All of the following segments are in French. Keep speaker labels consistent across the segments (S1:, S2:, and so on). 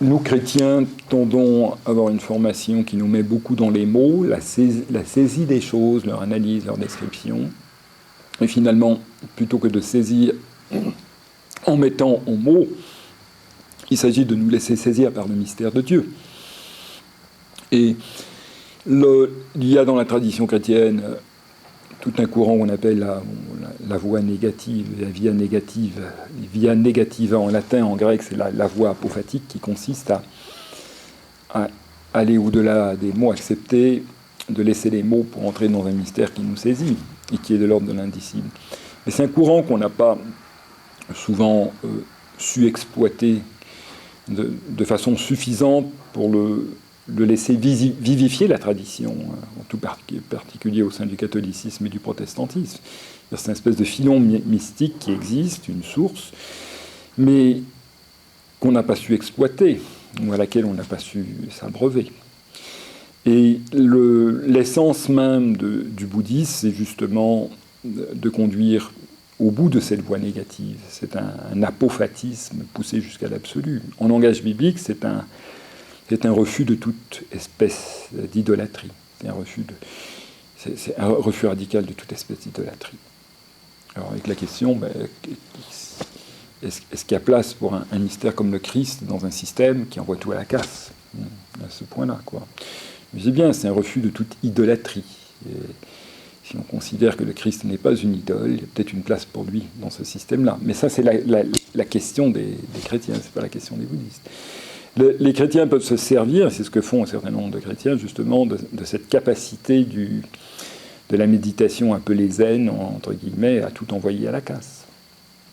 S1: Nous, chrétiens, tendons à avoir une formation qui nous met beaucoup dans les mots, la saisie des choses, leur analyse, leur description. Et finalement, plutôt que de saisir en mettant en mots, il s'agit de nous laisser saisir par le mystère de Dieu. Et il y a dans la tradition chrétienne tout un courant qu'on appelle la voie négative, la via negativa en latin, en grec c'est la voie apophatique qui consiste à aller au-delà des mots, accepter de laisser les mots pour entrer dans un mystère qui nous saisit et qui est de l'ordre de l'indicible. Et c'est un courant qu'on n'a pas souvent su exploiter de façon suffisante pour le laisser vivifier la tradition, en tout particulier au sein du catholicisme et du protestantisme. C'est une espèce de filon mystique qui existe, une source, mais qu'on n'a pas su exploiter, ou à laquelle on n'a pas su s'abreuver. Et l'essence même du bouddhisme, c'est justement de conduire au bout de cette voie négative. C'est un apophatisme poussé jusqu'à l'absolu. En langage biblique, c'est un refus de toute espèce d'idolâtrie. C'est un refus radical de toute espèce d'idolâtrie. Alors avec la question, est-ce qu'il y a place pour un mystère comme le Christ dans un système qui envoie tout à la casse, à ce point-là, quoi. Je dis bien, c'est un refus de toute idolâtrie. Et si on considère que le Christ n'est pas une idole, il y a peut-être une place pour lui dans ce système-là. Mais ça, c'est la question des chrétiens, c'est pas la question des bouddhistes. Les chrétiens peuvent se servir, c'est ce que font un certain nombre de chrétiens, justement, de cette capacité de la méditation un peu les zen, entre guillemets, à tout envoyer à la casse.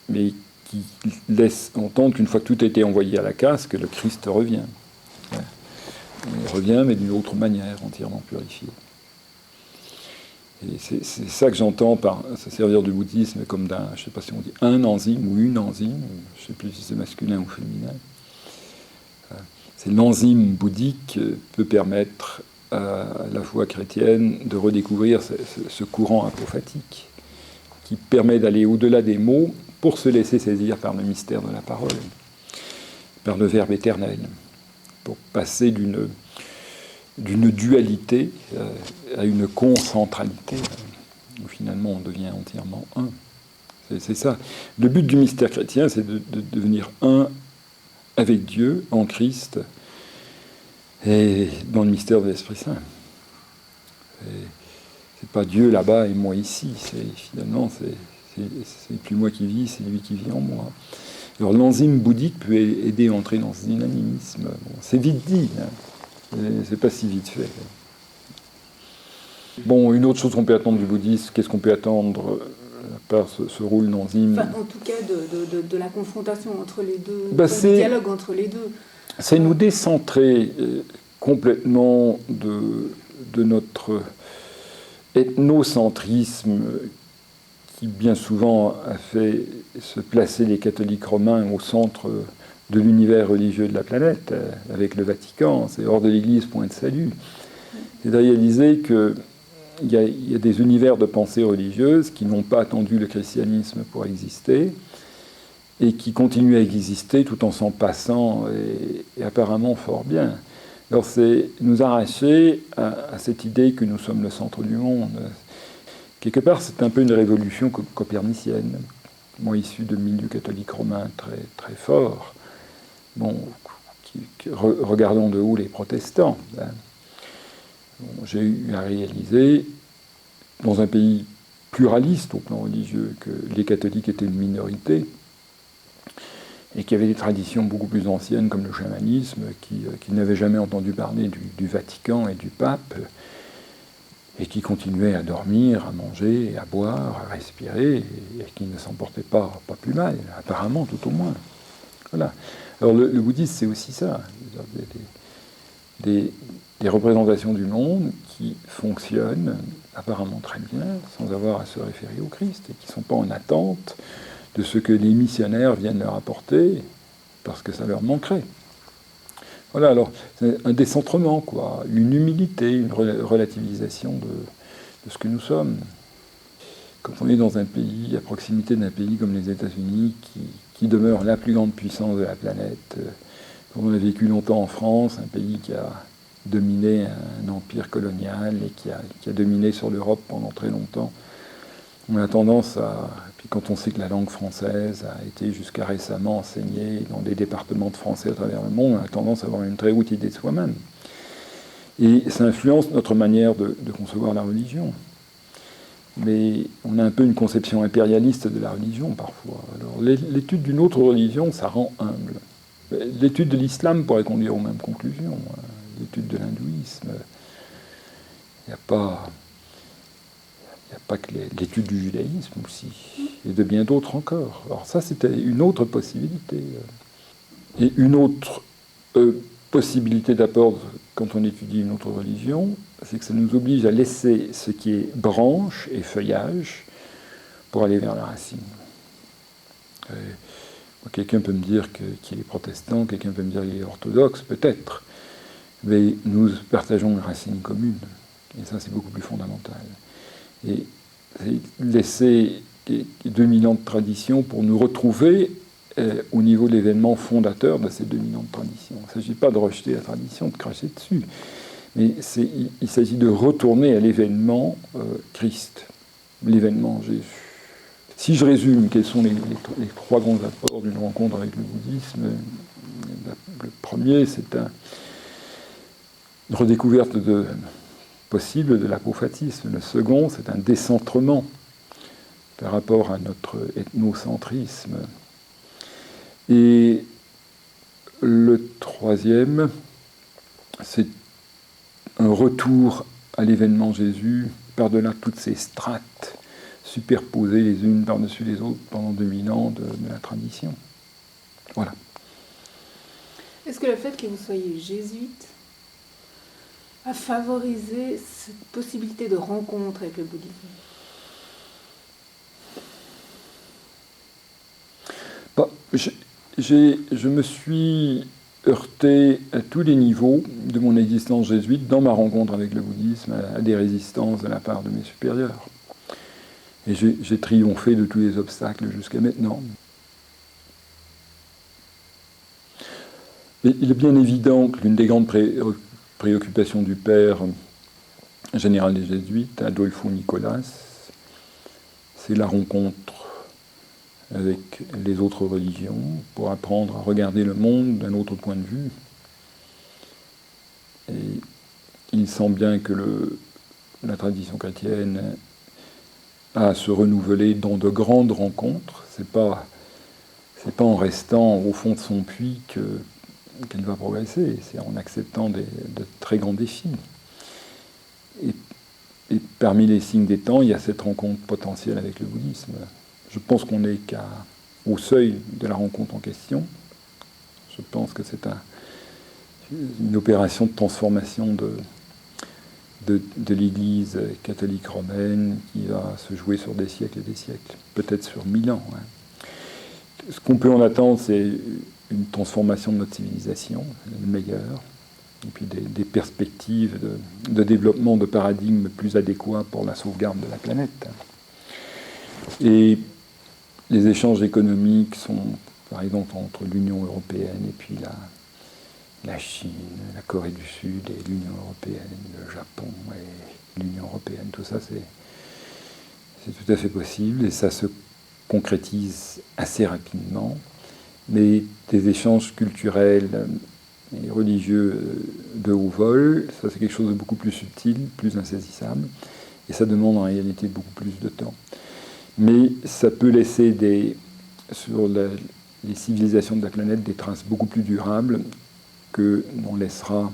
S1: Mais qui laisse entendre qu'une fois que tout a été envoyé à la casse, que le Christ revient. Il revient, mais d'une autre manière, entièrement purifié. Et c'est ça que j'entends par se servir du bouddhisme comme d'un, je ne sais pas si on dit un enzyme ou une enzyme, je ne sais plus si c'est masculin ou féminin. C'est l'enzyme bouddhique peut permettre à la foi chrétienne de redécouvrir ce courant apophatique qui permet d'aller au-delà des mots pour se laisser saisir par le mystère de la parole, par le Verbe éternel, pour passer d'une dualité à une concentralité, où finalement on devient entièrement un. C'est ça. Le but du mystère chrétien, c'est de devenir un avec Dieu, en Christ, et dans le mystère de l'Esprit Saint. C'est pas Dieu là-bas et moi ici. Finalement, c'est plus moi qui vis, c'est lui qui vit en moi. Alors l'enzyme bouddhique peut aider à entrer dans ce dynamisme. Bon, c'est vite dit, hein. C'est pas si vite fait. Bon, une autre chose qu'on peut attendre du bouddhisme, qu'est-ce qu'on peut attendre par ce rôle d'enzyme?
S2: Enfin, en tout cas, de la confrontation entre les deux, du dialogue entre les deux.
S1: C'est nous décentrer complètement de notre ethnocentrisme qui bien souvent a fait se placer les catholiques romains au centre de l'univers religieux de la planète, avec le Vatican. C'est hors de l'Église, point de salut. C'est de réaliser qu'il y a des univers de pensée religieuse qui n'ont pas attendu le christianisme pour exister et qui continuent à exister tout en s'en passant et apparemment fort bien. Alors c'est nous arracher à cette idée que nous sommes le centre du monde. Quelque part, c'est un peu une révolution copernicienne. Moi, issu de milieu catholique romain très, très fort, bon, regardons de haut les protestants. Hein. Bon, j'ai eu à réaliser, dans un pays pluraliste au plan religieux, que les catholiques étaient une minorité, et qu'il y avait des traditions beaucoup plus anciennes comme le chamanisme qui n'avaient jamais entendu parler du Vatican et du pape et qui continuaient à dormir, à manger, à boire, à respirer et qui ne s'en portaient pas plus mal, apparemment tout au moins. Voilà. Alors le bouddhisme c'est aussi ça, des représentations du monde qui fonctionnent apparemment très bien sans avoir à se référer au Christ et qui ne sont pas en attente de ce que les missionnaires viennent leur apporter, parce que ça leur manquerait. Voilà, alors, c'est un décentrement, quoi, une humilité, une relativisation de ce que nous sommes. Quand on est dans un pays, à proximité d'un pays comme les États-Unis, qui demeure la plus grande puissance de la planète, On a vécu longtemps en France, un pays qui a dominé un empire colonial et qui a dominé sur l'Europe pendant très longtemps. On a tendance à... Puis quand on sait que la langue française a été jusqu'à récemment enseignée dans des départements de français à travers le monde, on a tendance à avoir une très haute idée de soi-même. Et ça influence notre manière de concevoir la religion. Mais on a un peu une conception impérialiste de la religion parfois. Alors l'étude d'une autre religion, ça rend humble. L'étude de l'islam pourrait conduire aux mêmes conclusions. L'étude de l'hindouisme, il n'y a pas que l'étude du judaïsme aussi, et de bien d'autres encore. Alors ça, c'était une autre possibilité. Et une autre possibilité d'apport quand on étudie une autre religion, c'est que ça nous oblige à laisser ce qui est branche et feuillage pour aller vers la racine. Quelqu'un peut me dire qu'il est protestant, quelqu'un peut me dire qu'il est orthodoxe, peut-être, mais nous partageons une racine commune, et ça c'est beaucoup plus fondamental. Et laisser 2000 ans de tradition pour nous retrouver au niveau de l'événement fondateur de ces 2000 ans de tradition. Il ne s'agit pas de rejeter la tradition, de cracher dessus, mais il s'agit de retourner à l'événement Christ, l'événement Jésus. Si je résume quels sont les trois grands apports d'une rencontre avec le bouddhisme, le premier, c'est une redécouverte possible de l'apophatisme. Le second, c'est un décentrement par rapport à notre ethnocentrisme. Et le troisième, c'est un retour à l'événement Jésus par-delà toutes ces strates superposées les unes par-dessus les autres pendant 2000 ans de la tradition. Voilà.
S2: Est-ce que le fait que vous soyez jésuite a favorisé cette possibilité de rencontre avec le bouddhisme?
S1: Je me suis heurté à tous les niveaux de mon existence jésuite dans ma rencontre avec le bouddhisme, à des résistances de la part de mes supérieurs. Et j'ai triomphé de tous les obstacles jusqu'à maintenant. Et il est bien évident que l'une des grandes préoccupations du père général des jésuites, Adolfo Nicolas, c'est la rencontre avec les autres religions pour apprendre à regarder le monde d'un autre point de vue. Et il sent bien que la tradition chrétienne a à se renouveler dans de grandes rencontres. C'est pas en restant au fond de son puits qu'elle va progresser, c'est en acceptant de très grands défis. Et parmi les signes des temps, il y a cette rencontre potentielle avec le bouddhisme. Je pense qu'on n'est qu'au seuil de la rencontre en question. Je pense que c'est une opération de transformation de l'Église catholique romaine qui va se jouer sur des siècles et des siècles, peut-être sur 1000 ans. Ce qu'on peut en attendre, c'est une transformation de notre civilisation, meilleure, et puis des perspectives de développement de paradigmes plus adéquats pour la sauvegarde de la planète. Et les échanges économiques sont, par exemple, entre l'Union européenne et puis la Chine, la Corée du Sud et l'Union européenne, le Japon et l'Union européenne, tout ça c'est tout à fait possible et ça se concrétise assez rapidement. Mais des échanges culturels et religieux de haut vol, ça c'est quelque chose de beaucoup plus subtil, plus insaisissable, et ça demande en réalité beaucoup plus de temps. Mais ça peut laisser sur les civilisations de la planète des traces beaucoup plus durables que l'on laissera,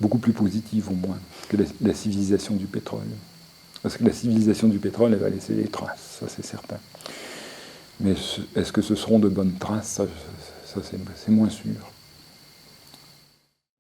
S1: beaucoup plus positives au moins, que la civilisation du pétrole. Parce que la civilisation du pétrole, elle va laisser des traces, ça c'est certain. Mais est-ce que ce seront de bonnes traces? Ça c'est moins sûr.